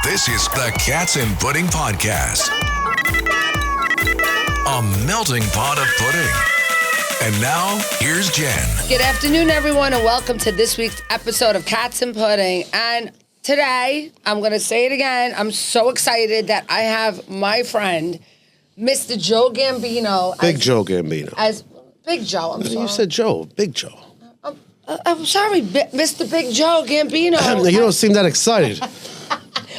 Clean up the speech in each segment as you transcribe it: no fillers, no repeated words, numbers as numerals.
This is the Cats and Pudding Podcast. A melting pot of pudding. And now, here's Jen. Good afternoon, everyone, and welcome to this week's episode of Cats and Pudding. And today, I'm going to say it again, I'm so excited that I have my friend, Mr. Joe Gambino. Big Joe Gambino. As Big Joe, I'm sorry. You said Joe, Big Joe. I'm sorry, Mr. Big Joe Gambino. You don't seem that excited.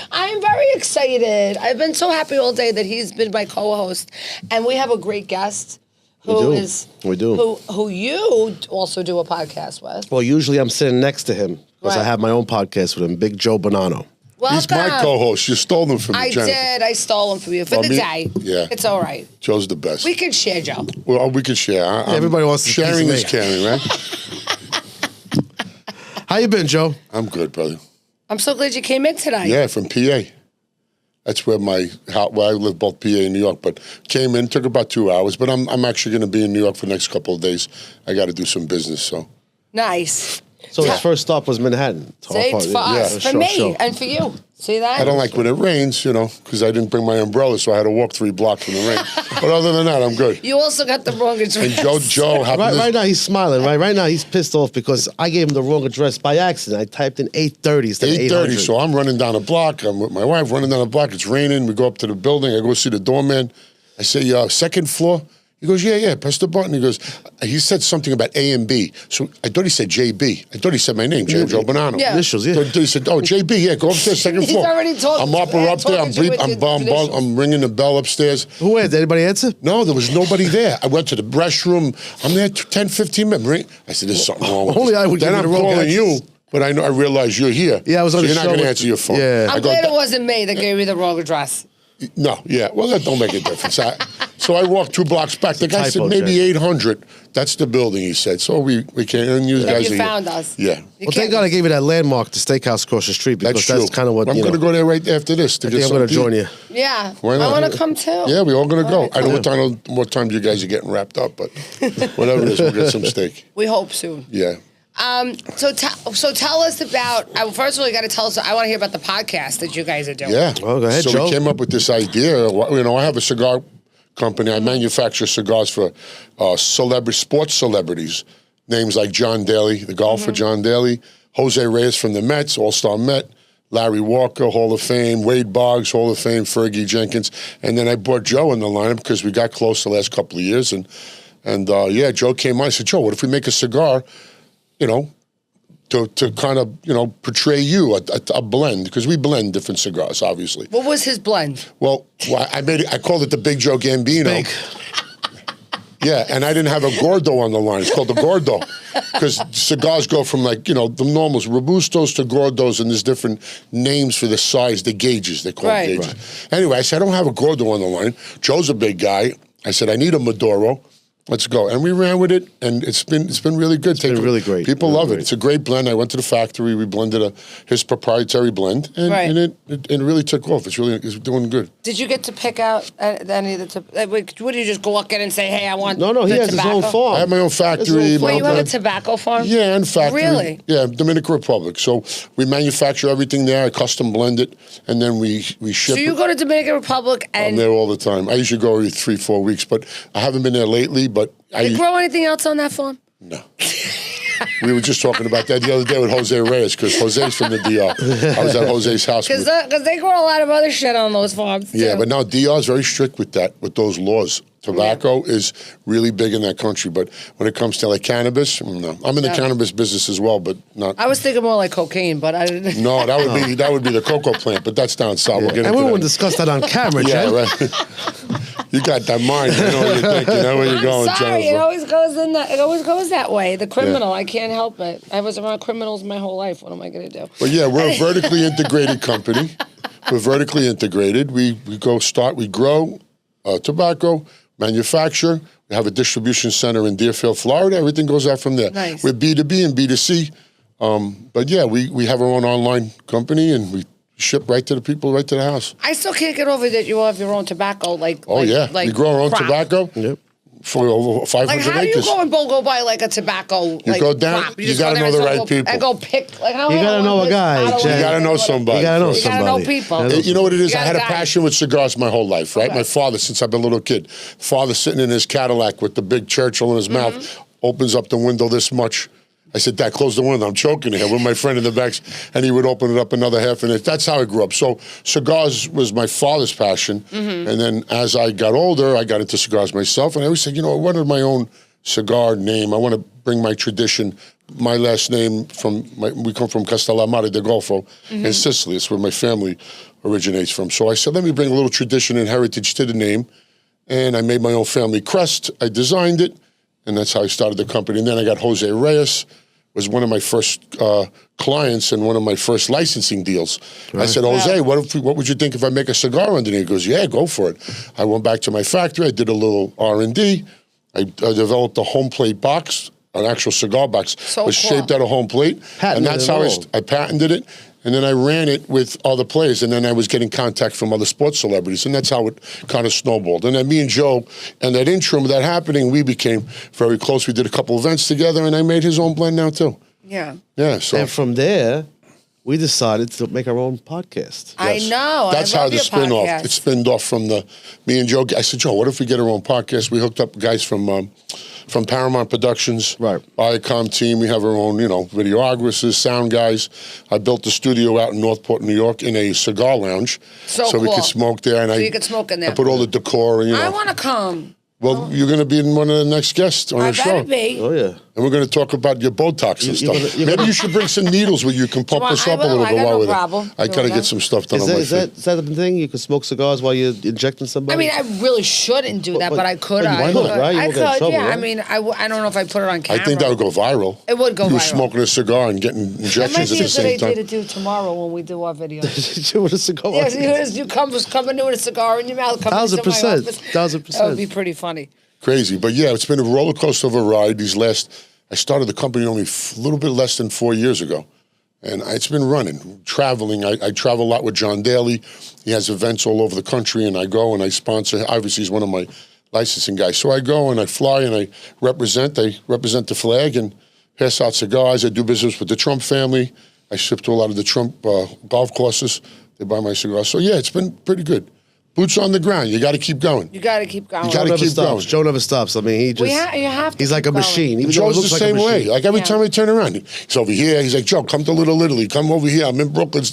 I am very excited. I've been so happy all day that he's been my co-host. And we have a great guest who you also do a podcast with. Well, usually I'm sitting next to him because I have my own podcast with him, Big Joe Bonanno. Welcome. He's my co-host. You stole them from me, Jennifer. did. I stole him from you for the day. Yeah. It's all right. Joe's the best. We can share, Joe. Well, we can share. Everybody wants to sharing is caring, right? How you been, Joe? I'm good, brother. I'm so glad you came in tonight. Yeah, from PA. That's where where I live, both PA and New York. But came in, took about 2 hours. But I'm actually going to be in New York for the next couple of days. I got to do some business, so. Nice. So his first stop was Manhattan. It's for us, for me, and for you. See that? I don't like when it rains, because I didn't bring my umbrella, so I had to walk 3 blocks from the rain. But other than that, I'm good. You also got the wrong address. And Joe happened Right now he's smiling. Right now he's pissed off because I gave him the wrong address by accident. I typed in 830 instead of 800. 8:30, so I'm running down a block. I'm with my wife running down a block. It's raining. We go up to the building. I go see the doorman. I say, second floor? He goes, yeah, press the button. He said something about A and B. So I thought he said JB. I thought he said my name, Joe Bonanno. Yeah. Initials, yeah. So he said, JB, yeah, go upstairs, second floor. He's already talking. I'm up there. I'm ringing the bell upstairs. Who answered? Anybody answer? No, there was nobody there. I went to the restroom. I'm there 10, 15 minutes. I said, there's something wrong with Only this. I would Then give I'm you the wrong calling address. you. But I realize you're here. Yeah, I was on so the you're show not going to with- answer your phone. Yeah. I'm glad it wasn't me that gave you the wrong address. No, yeah. Well, that don't make a difference. So I walked 2 blocks back. The guy said maybe 800. That's the building, he said. So we can't. And you guys You are found us. Yeah. Well, thank God I gave you that landmark, the steakhouse across the street, because that's kind of what, I'm going to go there right after this. I think I'm going to join you. Yeah. Why not? I want to come too. Yeah, we're all going to go. I don't know what time you guys are getting wrapped up, but whatever it is, we'll get some steak. We hope soon. Yeah. So tell us about, first of all, you got to tell us, I want to hear about the podcast that you guys are doing. Yeah. Well, go ahead, so Joe. we came up with this idea. I have a cigar company. I manufacture cigars for sports celebrities. Names like John Daly, the golfer John Daly, Jose Reyes from the Mets, All-Star Met, Larry Walker, Hall of Fame, Wade Boggs, Hall of Fame, Fergie Jenkins. And then I brought Joe in the lineup because we got close the last couple of years. And Joe came on. I said, Joe, what if we make a cigar, to kind of, portray you, a blend, because we blend different cigars, obviously. What was his blend? Well, I called it the Big Joe Gambino. Big. Yeah, and I didn't have a Gordo on the line. It's called the Gordo. Because cigars go from the normals, Robustos to Gordos, and there's different names for the size, the gauges, they call it gauges. Right. Anyway, I said, I don't have a Gordo on the line. Joe's a big guy. I said, I need a Maduro. Let's go. And we ran with it, and it's been really good. It's been really great. People love it. It's a great blend. I went to the factory. We blended his proprietary blend, and it really took off. It's doing good. Did you get to pick out any of the, what do you just go walk in and say, hey, I want No, he has tobacco? his own farm. I have my own factory. Wait, you have a tobacco farm? Yeah, and factory. Really? Yeah, Dominican Republic. So we manufacture everything there. I custom blend it, and then we ship So you go to Dominican Republic and... I'm there all the time. I usually go every 3-4 weeks, but I haven't been there lately, but you grow anything else on that farm? No. We were just talking about that the other day with Jose Reyes, because Jose's from the DR. I was at Jose's house. Because they grow a lot of other shit on those farms, too. Yeah, but now DR is very strict with those laws. Tobacco is really big in that country, but when it comes to cannabis, no. I'm in the cannabis business as well, but not. I was thinking more like cocaine, but I didn't. No, that would be the cocoa plant, but that's down south. Yeah. We'll get and into we won't that. discuss that on camera, Yeah, Joe. right. You got that mind. I know what you're thinking. I know where you're going, Sorry, Jennifer. it always goes that way. The criminal, I can't help it. I was around criminals my whole life. What am I going to do? But yeah, we're a vertically integrated company. We're vertically integrated. We grow tobacco, manufacture. We have a distribution center in Deerfield, Florida. Everything goes out from there. Nice. We're B2B and B2C. But yeah, we have our own online company, and we ship right to the people, right to the house. I still can't get over that you have your own tobacco. We grow our own crop. tobacco. Yep. for over 500 Like, how do you acres. go and go buy like a tobacco? You go down, crop? you just gotta go there know the and right people. And go pick. Like, how You gotta know a guy, Jen. You gotta know somebody. You gotta know You gotta somebody. know people. You You know what it is? You I had a gotta guide. passion with cigars my whole life, right? Okay. My father, since I've been a little kid, father sitting in his Cadillac with the big Churchill in his Mm-hmm. mouth, opens up the window this much. I said, Dad, close the window. I'm choking here with my friend in the back. And he would open it up another half an inch. That's how I grew up. So cigars was my father's passion. Mm-hmm. And then as I got older, I got into cigars myself. And I always said, I wanted my own cigar name. I want to bring my tradition. My last name, we come from Castellammare de Golfo Mm-hmm. in Sicily. It's where my family originates from. So I said, let me bring a little tradition and heritage to the name. And I made my own family crest. I designed it. And that's how I started the company. And then I got Jose Reyes, was one of my first clients and one of my first licensing deals. Right. I said, Jose, what would you think if I make a cigar underneath? He goes, yeah, go for it. I went back to my factory. I did a little R&D. I developed a home plate box, an actual cigar box. So was cool. shaped out of home plate. Patented and that's it how all. I patented it. And then I ran it with other players, and then I was getting contact from other sports celebrities, and that's how it kind of snowballed. And then me and Joe, and that interim of that happening, we became very close. We did a couple events together, and I made his own blend now too. Yeah. Yeah, so And from there, we decided to make our own podcast. I yes. know. That's I how love the your spin off. podcast. It spinned off from me and Joe. I said, Joe, what if we get our own podcast? We hooked up guys from Paramount Productions, Right. Viacom team. We have our own, videographers, sound guys. I built the studio out in Northport, New York, in a cigar lounge, So we cool. could smoke there. And So you could smoke in there. I put all the decor, and I want to come. Well, you're going to be one of the next guests on I the show. better be. Oh, yeah. And we're going to talk about your Botox and you're stuff. gonna- Maybe you should bring some needles where you can pump Come on, us I up a will. little I bit got while no we're there. problem. I Here got to we go. get some stuff done Is on that, my is, that, feet. is that the thing? You can smoke cigars while you're injecting somebody? I mean, I really shouldn't do that, but I could. But you I could, could. right? You I won't get in could. trouble, Yeah. I right? mean, I don't know if I put it on I camera. think that would go viral. It would go You viral. smoking a cigar and getting That might injections at be the a same good idea to time. do tomorrow when we do our video. With a cigar. Yes, you come in with a cigar in your mouth. Come into my 1000%, office. 1000%. That would be pretty funny. Crazy. But yeah, it's been a roller coaster of a ride I started the company only a little bit less than 4 years ago. And it's been running, traveling. I travel a lot with John Daly. He has events all over the country, and I go and I sponsor. Obviously, he's one of my licensing guys. So I go and I fly and I represent the flag and pass out cigars. I do business with the Trump family. I ship to a lot of the Trump golf courses. They buy my cigars. So yeah, it's been pretty good. Boots on the ground. You got to keep going. You got to keep going. You Joe gotta never keep stops. going. Joe never stops. I mean, he just. you have to he's like keep a going. machine. Even though Joe's he the looks same like a way. machine. Like every Yeah. time I turn around, he's over here. He's like, Joe, come to Little Italy. Come over here. I'm in Brooklyn.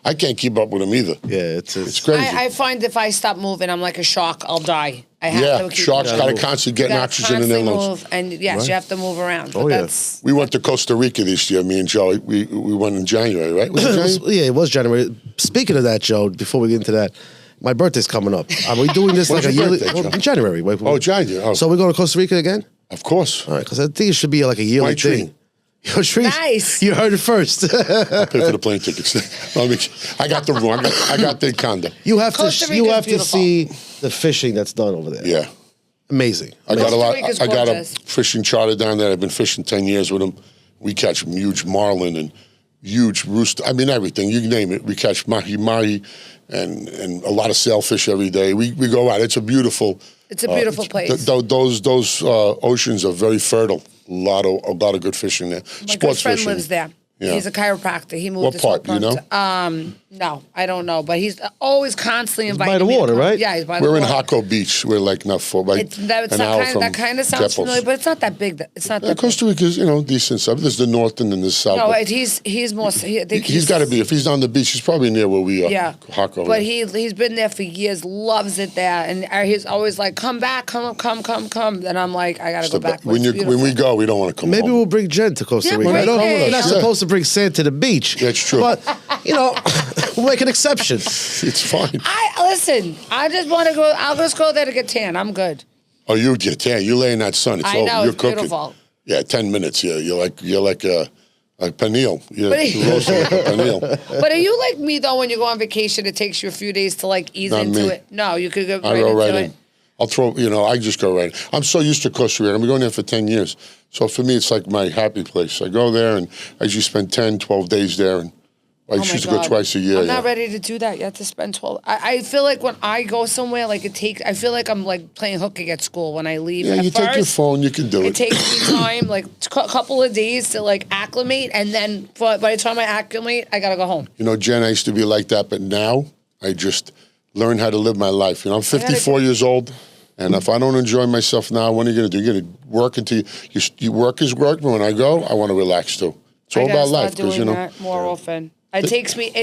I can't keep up with him either. Yeah, It's crazy. I find if I stop moving, I'm like a shark. I'll die. I have Yeah, to keep sharks moving. got to constantly You getting gotta oxygen in their constantly lungs. move, and yes, you have to move around. But Oh, yeah. that's We went to Costa Rica this year, me and Joe. We went in January, right? Was it January? Yeah, it was January. Speaking of that, Joe, before we get into that, my birthday's coming up. Are we doing this like When's a your yearly? birthday, Well, Joe? in January. Oh, January. Oh. So we're going to Costa Rica again? Of course. All right, because I think it should be like a yearly My treat. thing. Your treat. Nice. You heard it first. I'll pay for the plane tickets. I got the room. I got the condo. You have Costa to. You Rica's have to beautiful. see the fishing that's done over there. Yeah. Amazing. I got a lot. Rica's I got a gorgeous. fishing charter down there. I've been fishing 10 years with them. We catch huge marlin and huge rooster. I mean, everything. You name it. We catch mahi and a lot of sailfish every day. We go out. It's a beautiful. It's a beautiful place. Those oceans are very fertile. A lot of good fishing there. My good friend fishing. lives there. Yeah. He's a chiropractor. He moved What his part, whole you know? No, I don't know, but he's always constantly inviting by the me to water, come. right? Yeah, he's by the We're in water. Hako Beach. We're like not far, like an hour from that kind of sounds Kepos. familiar, but it's not that big. It's not that big. Costa Rica's, decent stuff. There's the north and then the south. No, but he's more. I think he's got to be. If he's on the beach, he's probably near where we are. Yeah, Hako. but he's been there for years, loves it there, and he's always like, "Come back, come." And I'm like, I gotta go back. When we go, we don't want to come Maybe home. we'll bring Jen to Costa Yeah, Rica. bring I know Jen. you're not Yeah. supposed to bring sand to the beach. That's true. But, we'll make an exception. It's fine. Listen. I just want to go. I'll just go there to get tan. I'm good. Oh, you get tan. You lay in that sun. It's I over. know, You're it's cooking. beautiful. Yeah, 10 minutes. Yeah, you're like a panille. You're But he- roasting like a panille. But are you like me though? When you go on vacation, it takes you a few days to like ease Not into me. it. No, you could go I right go into right it. in. I'll throw. I just go right in. I'm so used to Costa Rica. I've been going there for 10 years. So for me, it's like my happy place. I go there and I usually spend 10, 12 days there and I used to go twice a year. I'm not ready to do that yet. To spend 12. I feel like when I go somewhere, like I feel like I'm like playing hooky at school when I leave. Yeah, at you first, take your phone, you can do it. It takes me time, like a couple of days to like acclimate, and then by the time I acclimate, I gotta go home. You know, Jen, I used to be like that, but now I just learn how to live my life. You know, I'm 54 years old, and if I don't enjoy myself now, what are you going to do? You're going to work until you work is work, but when I go, I want to relax too. It's all about life, because, you know. That more often. It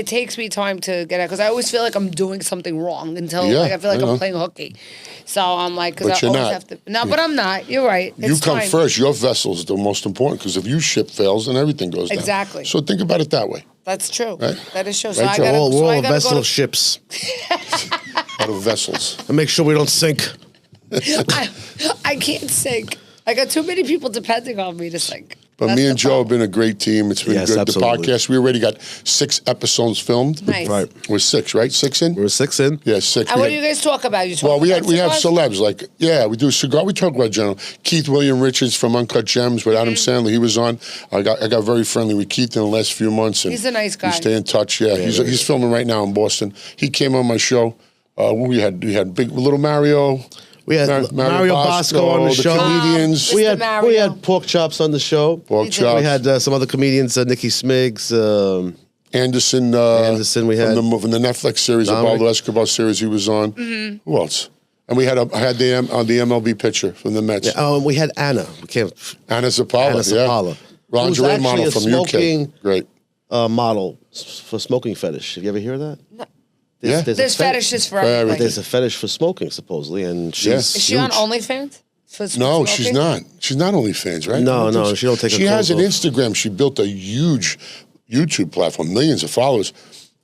takes me time to get out, because I always feel like I'm doing something wrong until like I feel like I'm playing hooky. So I'm like, because I always have to. No, but I'm not. You're right. It's you come time. first. Your vessel is the most important, because if your ship fails, then everything goes down. Exactly. So think about it that way. That's true. Right? That is true. Right, So I Joe? gotta. We're all I a gotta vessel go of ships. Out of vessels. And make sure we don't sink. I can't sink. I got too many people depending on me to sink. But That's me the and Joe have problem. been a great team. It's been Yes, good. absolutely. The podcast, we already got 6 episodes filmed. Nice. Right. We're 6, right? 6 in? We're 6 in. Yeah, 6. And what do you guys talk about? You talk Well, we about have cigars? celebs like we do cigar. We talk about general. Keith William Richards from Uncut Gems with Adam Sandler. He was on. I got very friendly with Keith in the last few months. And He's a nice guy. We stay in touch. Yeah, he's filming right now in Boston. He came on my show. We had big little Mario. We had Mario Bosco on the show. Comedians. Mr. We had Mario. Pork Chops on the show. Pork chops. We had some other comedians, Nikki Smiggs. Anderson. Anderson, we had. from the Netflix series, the Dominic. Pablo Escobar series. He was on. Who else? And I had the MLB pitcher from the Mets. We had Anna. We can't. Anna Zapala. Anna Zapala. Yeah. Lingerie model from UK. Great. Model for smoking fetish. Have you ever heard of that? No. There's There's a fetishes for everything. everything. There's a fetish for smoking, supposedly, and she's Yes. Is she on huge. OnlyFans? For No, smoking? she's not. She's not OnlyFans, right? No, I don't no, think she don't take her She has an clothes off. Instagram. She built a huge YouTube platform, millions of followers,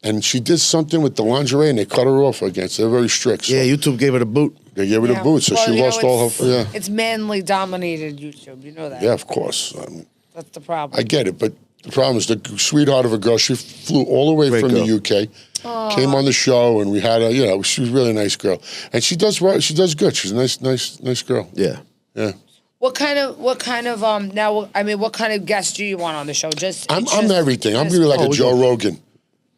and she did something with the lingerie, and they cut her off against. They're very strict. So Yeah, YouTube gave her the boot. they gave her the boot, so Well, she you know, lost all her. Yeah, It's manly dominated YouTube. You know that. yeah, of course. That's the problem. I get it, but the problem is the sweetheart of a girl. She flew all the way Great from girl. the UK, came on the show, and we had a. She was a really nice girl, and she does good. She's a nice girl. Yeah. Yeah. What kind of now? I mean, what kind of guest do you want on the show? I'm everything. I'm gonna be like a Joe Rogan,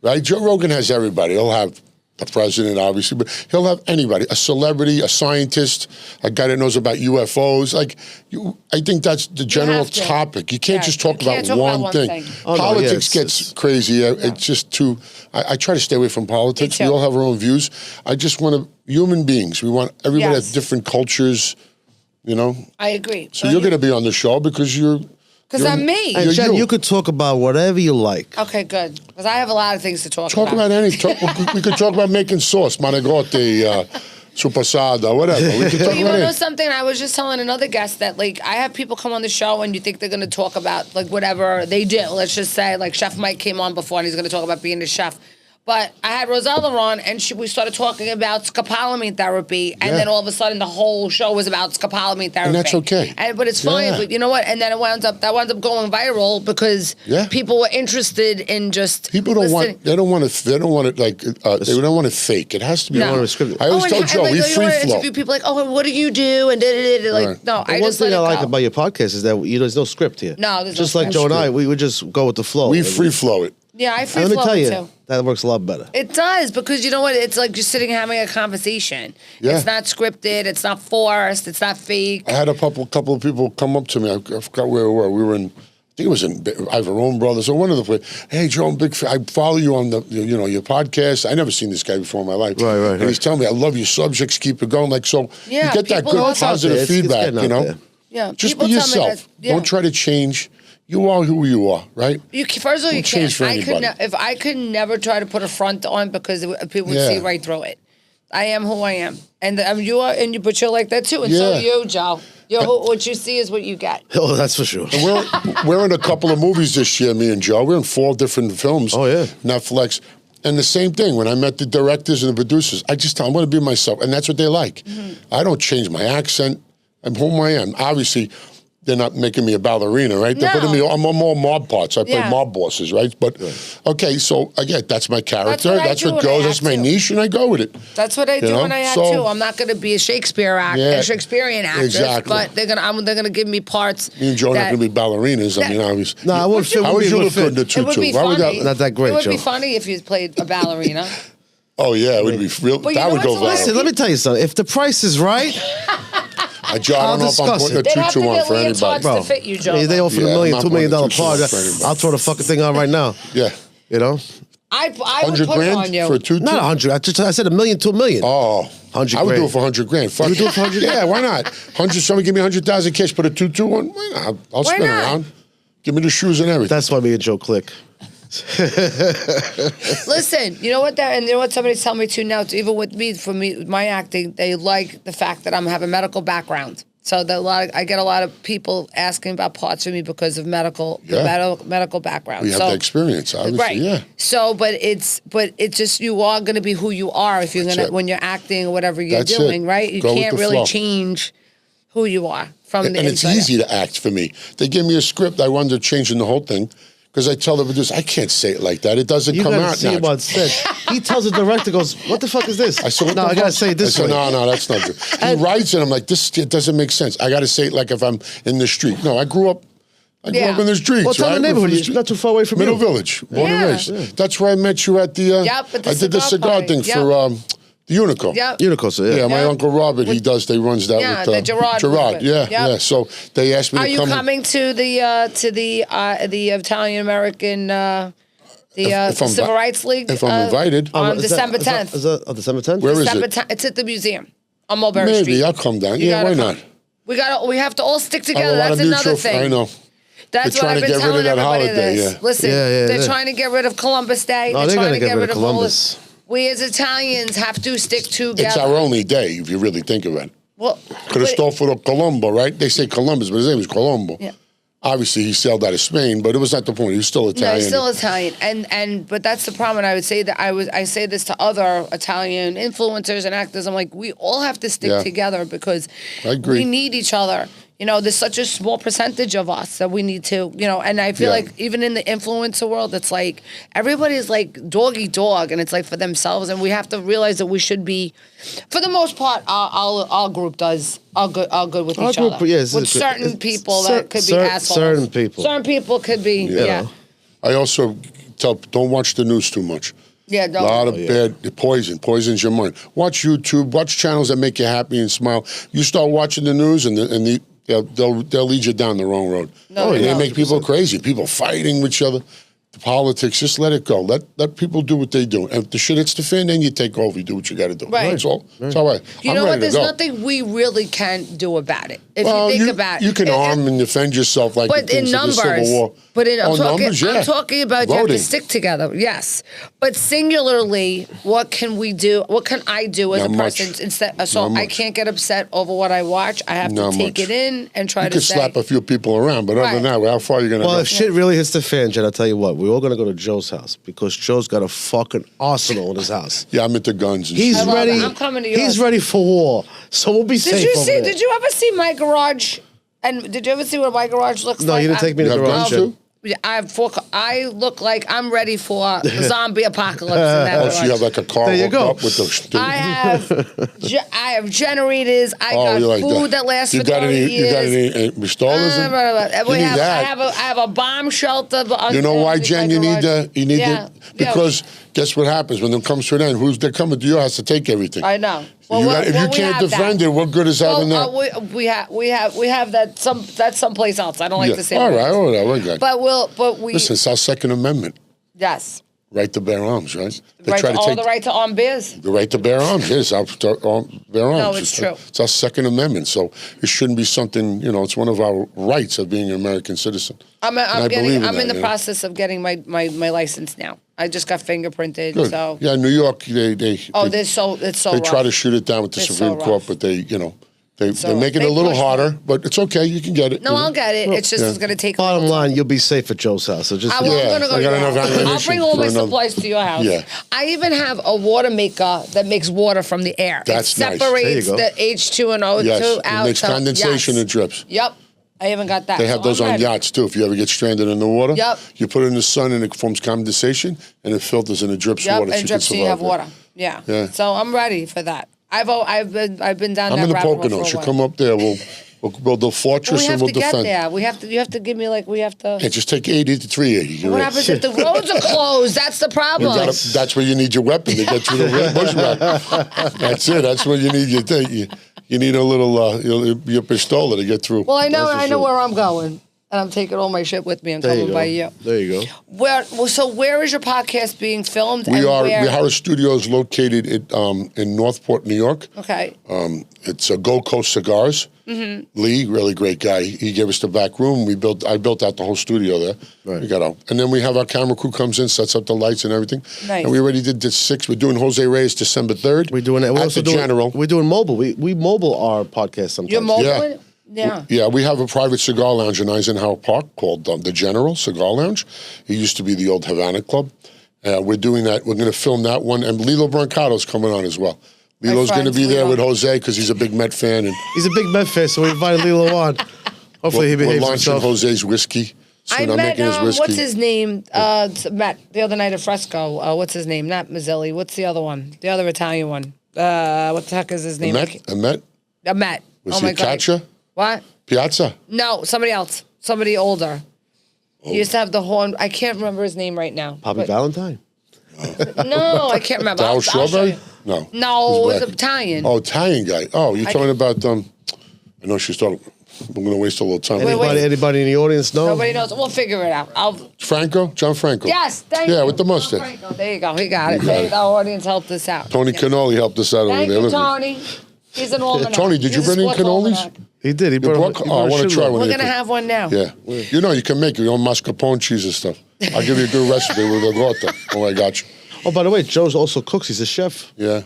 right? Joe Rogan has everybody. He'll have the president, obviously, but he'll have anybody, a celebrity, a scientist, a guy that knows about UFOs. I think that's the general have to. topic. You can't Yeah, just talk you can't about talk about one one thing. thing. Oh, no, Politics yeah, gets crazy. It's just too. I try to stay away from politics. Me We too. all have our own views. I just want human beings. We want everybody Yes. has different cultures. You know. I agree. So you're going to be on the show because you're. Because I'm me. And You're Jen, you. you could talk about whatever you like. Okay, good. Because I have a lot of things to talk Talk about anything. We could talk about making sauce, manigotti, supasada, whatever. We could talk But you about want to know it. something? I was just telling another guest that, like, I have people come on the show and you think they're going to talk about, like, whatever they do. Let's just say, like, Chef Mike came on before and he's going to talk about being a chef. But I had Rosella on, and we started talking about scopolamine therapy, and Yeah. then all of a sudden the whole show was about scopolamine therapy. And that's okay. But it's fine. Yeah. But you know what? And then that wound up going viral because Yeah. people were interested in just People don't listening. want. They don't want it. They don't want it like. They don't want it fake. It has to be. No. I always tell and Joe, like, we you free wanna flow. interview people like, oh, what do you do? And da-da-da-da. Like, Right. no, The I one just thing let I it like go. about your podcast is that there's no script here. No, there's no just like script. Joe and I, we would just go with the flow. We And free flow it. Yeah, I free And let me flow tell it you, too. that works a lot better. It does, because you know what? It's like just sitting and having a conversation. Yeah. It's not scripted. It's not forced. It's not fake. I had a couple of people come up to me. I forgot where we were. We were in. I think it was in Ivan Brothers or one of the places. Hey, Joe, I'm a big fan. I follow you on your podcast. I never seen this guy before in my life. Right. And he's telling me, I love your subjects. Keep it going. Like so, Yeah, you get that people good love it. positive It's feedback. getting You out know, there. Yeah, just people be tell me that- yourself. yeah. Don't try to change. You are who you are, right? First of all, you change can't. for anybody. If I could never try to put a front on because people would Yeah. see right through it. I am who I am, and you are, but you're like that too, and so Yeah. are you, Joe. What you see is what you get. Oh, that's for sure. We're in a couple of movies this year, me and Joe. We're in 4 different films. Oh, yeah. Netflix. And the same thing, when I met the directors and the producers, I just tell them, I want to be myself. And that's what they like. I don't change my accent. I'm who I am. Obviously, they're not making me a ballerina, right? They're putting me. I'm more mob parts. I play mob bosses, right? But okay, so again, that's my character. That's what goes. That's my niche, and I go with it. That's what I do when I act too. I'm not going to be a Shakespearean actress, but they're gonna give me parts. Me and Joe are not going to be ballerinas. I mean, obviously. No, I wouldn't fit. How would you look good in the tutu? It would be funny. Not that great, It would Joe. be funny if you played a ballerina. Oh yeah, it would be real. That would go viral. Listen, let me tell you something. If the price is right, I don't know if I'm putting a tutu on for anybody. To fit you, Joe. they offer $1 million, $2 million part. I'll throw the fucking thing on right now. Yeah. You know? I would put it on you. for a tutu? Not 100. I said $1 million, $2 million. Oh. 100 I would grand. do it for 100 grand. Fuck. You do it for 100 Yeah, why not? 100, somebody give me 100,000 cash, put a tutu on. Why not? I'll spin around. Give me the shoes and everything. That's why me and Joe click. Listen, you know what? And you know what? Somebody's telling me too now. Even with me, for me, my acting, they like the fact that I have a medical background. So I get a lot of people asking about parts of me because of medical background. You have the experience, obviously. Right. Yeah. So, but it's just you are going to be who you are if you're when you're acting or whatever you're doing, right? You can't really change who you are from the inside. And it's easy to act for me. They give me a script. I wound up changing the whole thing. Because I tell the producers, I can't say it like that. It doesn't come out see him on set. He tells the director, goes, what the fuck is this? I said, I got to say it this way. No, that's not good. He writes it. I'm like, it doesn't make sense. I got to say it like if I'm in the street. No, I grew up in the streets. Well, tell the neighborhood. You're not too far away from Middle Village, born and raised. Yeah. That's where I met you at the, I did the cigar thing for the Unico. Yep. Unico, so yeah. My Uncle Robert, he runs that with the Gerard. Gerard, yeah. So they asked me to come. Are you coming to the Italian American Civil Rights League? If I'm invited. On December 10th. Is that December 10th? Where is December it? 10th. It's at the museum on Mulberry Street. Maybe I'll come down. Yeah, why not? We have to all stick together. That's another thing. I know. That's what I've been telling everybody this. Listen, they're trying to get rid of Columbus Day. No, they're trying to get rid of Columbus. We as Italians have to stick together. It's our only day, if you really think of it. Well, Cristoforo Colombo, right? They say Columbus, but his name is Colombo. Yeah. Obviously, he sailed out of Spain, but it was not the point. He was still Italian. No, he's still Italian, but that's the problem. And I would say that I say this to other Italian influencers and actors. I'm like, we all have to stick together because we need each other. You know, there's such a small percentage of us that we need to, and I feel like even in the influencer world, it's like everybody's like dog eat dog, and it's like for themselves, and we have to realize that we should be, for the most part, our group does all good with each other. With certain people that could be assholes. Certain people could be, I also tell, don't watch the news too much. Yeah, don't. A lot of bad poisons your mind. Watch YouTube, watch channels that make you happy and smile. You start watching the news and they'll lead you down the wrong road. They make people crazy. People fighting with each other. The politics, just let it go. Let people do what they do. And if the shit hits the fan, then you take over. You do what you got to do. Right. That's all. That's all right. You know what? There's nothing we really can do about it. If you think about it. You can arm and defend yourself like but in numbers. The Civil War. But I'm talking about Voting. You have to stick together. Yes. But singularly, what can we do? What can I do as a person? I can't get upset over what I watch. I have to take it in and try to say. You can slap a few people around, but other than that, how far are you going to go? Well, if shit really hits the fan, Jen, I'll tell you what. We're all going to go to Joe's house because Joe's got a fucking arsenal in his house. Yeah, I'm into guns and He's shit. ready. I'm coming to yours. He's ready for war. So we'll be safe over there. Did you ever see my garage? And did you ever see what my garage looks like? No, you didn't take me to the garage. Too? I look like I'm ready for a zombie apocalypse. In that so you have like a car hooked up with the... I have generators. I got food that lasts for 30 years. You got any installers? I have a bomb shelter. You know why, Jen? You need that? Because guess what happens when it comes to an end? They're coming to your house to take everything. I know. If you can't defend it, what good is having that? We have that someplace else. I don't like to say. All right, we got. But we listen. It's our Second Amendment. Yes. Right to bear arms, right? The right to arm bears. The right to bear arms is our bear arms. No, it's true. It's our Second Amendment, so it shouldn't be something. It's one of our rights of being an American citizen. I'm in the process of getting my license now. I just got fingerprinted. Good. So New York, it's so they try to shoot it down with the Supreme Court, but they make it a little harder, but it's okay. You can get it. No, I'll get it. It's just it's going to take. Bottom line, you'll be safe at Joe's house. So just I'm going to go to your house. I'll bring all my supplies to your house. Yeah. I even have a water maker that makes water from the air. That's it separates the H2 and O2 out. It makes condensation and drips. Yep. I haven't got that. They have so those I'm on ready. yachts too. If you ever get stranded in the water, Yep. you put it in the sun and it forms condensation and it filters and it drips Yep, water. and drips so you have water. Yeah. Yeah. So I'm ready for that. I've been down I'm that in the rabbit hole for Poconos. a You while. come up there, we'll build a fortress We have and we'll to get defend. there. You have to give me we have to. Hey, just take 80 to 380. You're What in. happens if the roads are closed? That's the problem. That's where you need your weapon to get through the bushwhack. That's it. That's what you need. You need a little your pistola to get through. Well, I know That's for sure. where I'm going, and I'm taking all my shit with me and There you coming go. by you. There you go. Where is your podcast being filmed? Our studio is located in Northport, New York. Okay. It's a Gold Coast Cigars. Mm-hmm. Lee, really great guy. He gave us the back room. I built out the whole studio there. Right. We got out, and then we have our camera crew comes in, sets up the lights and everything. Nice. And we already did the 6. We're doing Jose Reyes December 3rd. We're doing that. We're at also the doing General. We're doing mobile. We mobile our podcast sometimes. You're mobile? Yeah. Yeah. Yeah, we have a private cigar lounge in Eisenhower Park called the General Cigar Lounge. It used to be the old Havana Club. We're doing that. We're going to film that one, and Lilo Brancato's coming on as well. Lilo's going to friend's be there Lilo. with Jose because he's a big Met fan, and He's a big Met fan, so we invited Lilo on. Hopefully he we're behaves launching himself. Jose's whiskey. I Soon I'm met making his whiskey. what's his name? Matt the other night at Fresco. What's his name? Not Mazzilli. What's the other one? The other Italian one. What the heck is his name? Met? Matt. Was Oh he my god. Katcha? What? Piazza? No, somebody else. Somebody older. He used to have the horn. I can't remember his name right now. Poppy but- Valentine. No, I can't remember. Dow I'll show Strawberry? you. No. No, He's it's black. Italian. Oh, Italian guy. Oh, you're talking about, I know she's talking, we're going to waste a little time. Wait. Anybody in the audience know? Nobody knows. We'll figure it out. Franco? John Franco. Yes, thank you. Yeah, with the mustache. Franco. There you go. He got it. You got it. Our audience helped us out. Tony Yeah. Cannoli helped us out Thank over there. you, Listen. Tony. He's an almanac. Tony, did you He's a bring in sports cannolis? almanac. He did. He You brought. brought- I want to try one. We're of going to your- have one now. Yeah. You know, you can make your own mascarpone cheese and stuff. I'll give you a good recipe with a gota. Oh, I got you. Oh, by the way, Joe's also cooks. He's a chef. Yeah.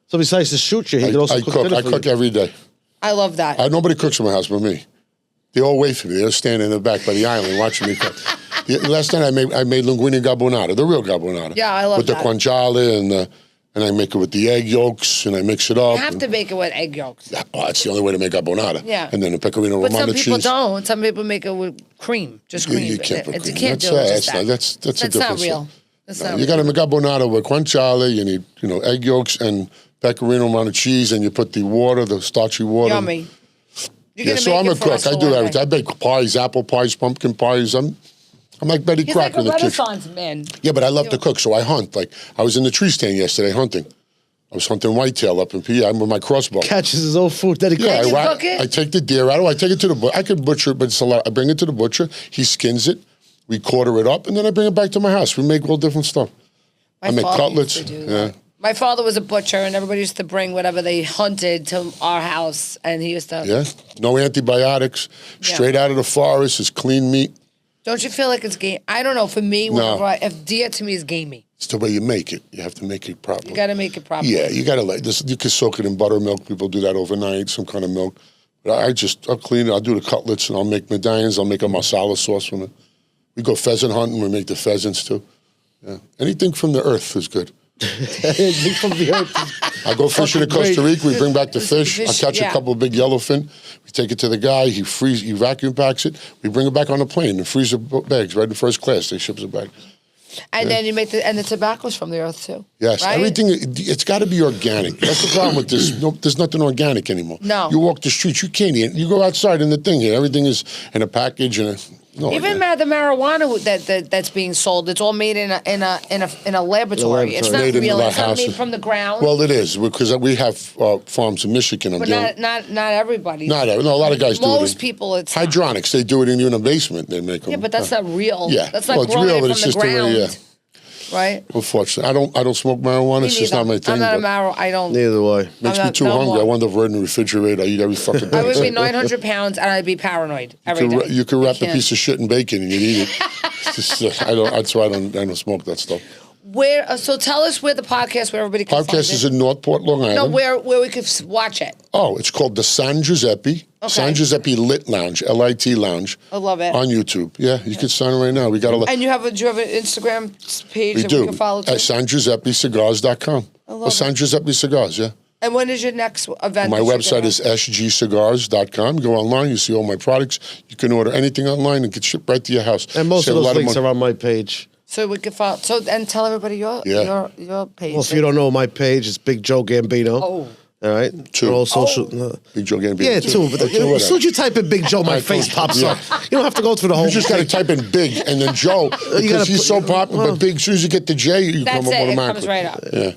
So besides to shoot you, he I can also cook. dinner I for cook you. every day. I love that. Nobody cooks in my house but me. They all wait for me. They're standing in the back by the island watching me cook. Last night I made linguine carbonara, the real carbonara. Yeah, I love with that. the guanciale and I make it with the egg yolks and I mix it up. You have to make it with egg yolks. Oh, that's the only way to make carbonara. Yeah. And then the pecorino But some romano people cheese. don't. Some people make it with cream, just You- cream. you can't put You cream. can't do it That's- just that's that. not- that's a That's different not real. stuff. That's No, not you real. got to make carbonara with guanciale. You need, egg yolks and pecorino romano cheese, and you put the water, the starchy water. Yummy. You're Yeah, gonna so make I'm it a for cook. us I for do one everything. day. I bake pies, apple pies, pumpkin pies. I'm like Betty He's Crocker like a in the kitchen. Renaissance man. Yeah, but I love to cook, so I hunt. Like I was in the tree stand yesterday hunting. I was hunting whitetail up in PI with my crossbow. Catches his own food that he Yeah, cooks. Did you I cook it? I take the deer out. I take it to the butcher. I could butcher it, but it's a lot. I bring it to the butcher. He skins it. We quarter it up, and then I bring it back to my house. We make all different stuff. I make father cutlets. used to do Yeah. that. My father was a butcher, and everybody used to bring whatever they hunted to our house, and he used to. Yeah. No antibiotics. Straight out of the forest. It's clean meat. Don't you feel like it's game? I don't know. For me, whenever if deer to me is gamey, It's the way you make it. You have to make it properly. you got to make it proper. Yeah, you gotta like this. You can soak it in buttermilk. People do that overnight, some kind of milk. But I'll clean it. I'll do the cutlets and I'll make medallions. I'll make a masala sauce from it. We go pheasant hunting. We make the pheasants too. Yeah, anything from the earth is good. From the earth. I go fishing in Fucking Costa great. Rica. We bring back the fish. I Fish, catch a yeah. couple of big yellowfin. We take it to the guy. He vacuum packs it. We bring it back on the plane in freezer bags, right in first class. They ship it back. And then you make the tobacco's from the earth too. Yes, right? everything. It's got to be organic. That's the problem with this. No, there's nothing organic anymore. No. You walk the streets, you can't eat. You go outside in the thing here, everything is in a package no. Even the marijuana that's being sold, it's all made in a laboratory. It's not Made in real. the It's not house. made from the ground. Well, it is because we have farms in Michigan. but not everybody. No, a lot of guys do it. Most people, it's not. Hydronics. They do it in a basement. They make them. Yeah, but that's not real. Yeah. That's not Well, it's growing real, it but from it's the just the way, ground. yeah. Right? Unfortunately, I don't smoke marijuana. Me It's just not my neither. thing. I'm not a but marrow. I don't. Neither way. Makes I'm me not- too no hungry. more. I wind up right in the refrigerator. I eat every fucking day. I would be 900 pounds and I'd be paranoid every day. You could wrap I a can't. piece of shit in bacon and you'd eat it. It's just, that's why I don't smoke that stuff. Where? So tell us where the podcast, where everybody can find Podcast is it. in Northport, Long Island. No, where we could watch it. Oh, it's called the San Giuseppe. Okay. San Giuseppe Lit Lounge, L-I-T Lounge. I love it. On YouTube. Yeah, you can sign it right now. We got a And do you have an Instagram page We that do. we can follow too? At SanGiuseppeCigars.com. I love San Giuseppe Cigars, yeah. And when is your next event? My website is sgcigars.com. Go online, you see all my products. You can order anything online and get shipped right to your house. And most Save of a lot those links money. are on my page. So we can follow. So and tell everybody your page. Well, if you don't know my page, it's Big Joe Gambino. Oh. All right. Two. On all social. Big Joe Gambino. Yeah, two. But as soon as you type in Big Joe, my face pops up. You don't have to go through the whole. You just got to type in Big and then Joe because he's so popular. But Big, as soon as you get the J, you That's come up it. It automatically. comes right up. Yeah.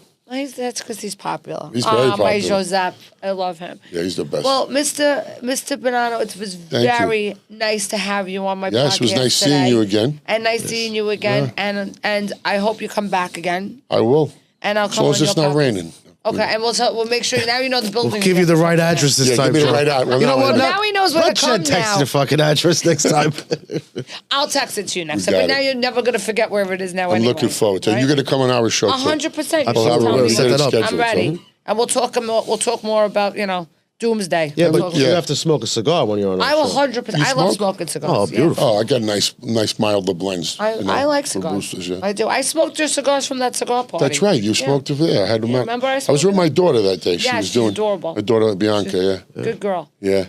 That's because he's popular. He's very My popular. Giuseppe. I love him. Yeah, he's the best. Well, Mr. Bonanno, it was very nice to have you on my podcast. Yes, it was nice today. seeing you again. And nice seeing you again. And I hope you come back again. I will. And I'll As come long on as it's your not podcast. raining. Okay, and we'll make sure now you know the building. We'll give you the right address this Yeah, time. give me the Joe. right address. Well, You know what? Now he knows where to Let come Jen text now. you the fucking address next time. I'll text it to you next You time. But got now it. you're never gonna forget wherever it is now. I'm anyway, looking forward to it. right? You're going to come on our show, too. 100%. Absolutely. We'll set it up. scheduled, I'm ready, so- and we'll talk more about doomsday. Yeah, We'll but talk- you have to smoke a cigar when you're on. I will show. 100%. You I love smoke? smoking cigars. Oh, beautiful. Oh, I got nice milder blends. I like for cigars. boosters, yeah. I do. I smoked your cigars from that cigar party. That's right. You Yeah. smoked it there. I had them Yeah, out. remember I was smoked with it? my daughter that day. She Yeah, was she's doing adorable. My daughter Bianca. Good girl. Yeah.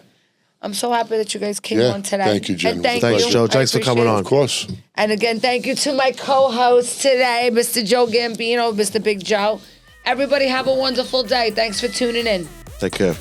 I'm so happy that you guys came Yeah, on today. thank you, Jen. And thank Thanks, you. Joe. I Thanks for coming appreciate on. it. Of course. And again, thank you to my co-host today, Mr. Joe Gambino, Mr. Big Joe. Everybody have a wonderful day. Thanks for tuning in. Take care.